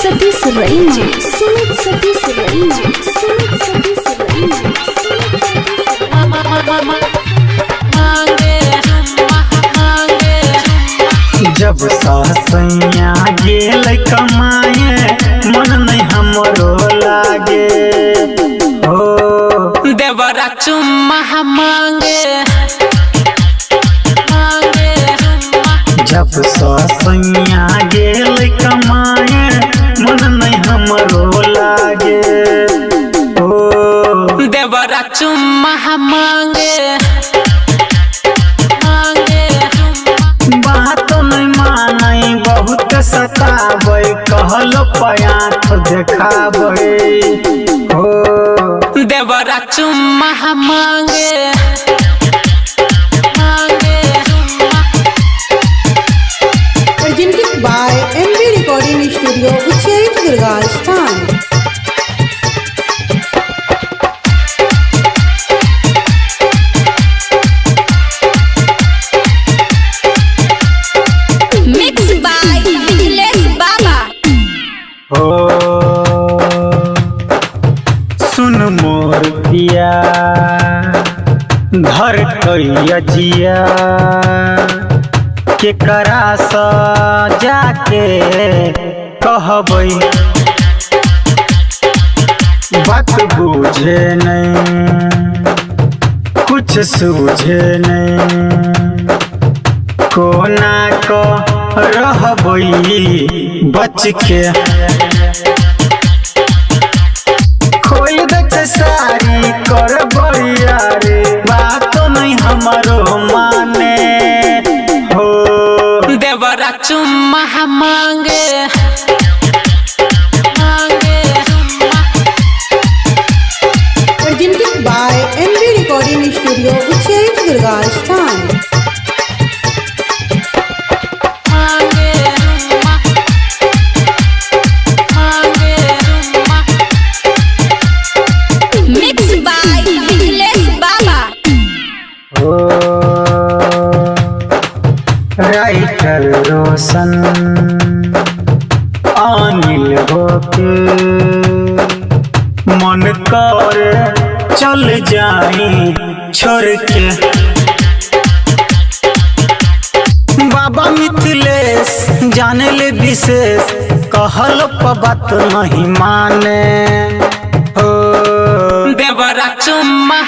Satish Range, Sumit Satish Range, Sumit Satish Range. जब सासैया गेल कमाए मन नहीं हमरो लागे हो देवरा चुम्मा मांगे जब सासैया गेल कमाए मन नहीं हमरो लागे हो देवरा चुम्मा मांगे बात नहीं मानई बहुत सतावे कहलो पयाथ देखावे हो देवरा चुम्मा मांगे Presented by MV Recording Studio, Ucheri Durgastan. Mixed by Nilesh Baba. हो सुन मोर पिया धर कैया जिया के करा सा जाके कहबै बात बुझे नहीं कुछ सूझे नहीं कोना को रहबै बच के खोल दच सारी कर बढ़िया रे बात नहीं हमारो माने हो देवरा चुम्मा मांगे Presented by MV Recording Studio, Ucheri Durgastan. Mixed by Nilesh Baba. हो राइटर रोशन अनिल होके मन कर चल जाई छोड़ के बाबा मिथिलेश जाने ले विशेष कहल बात नहीं माने हो देवरा चुम्मा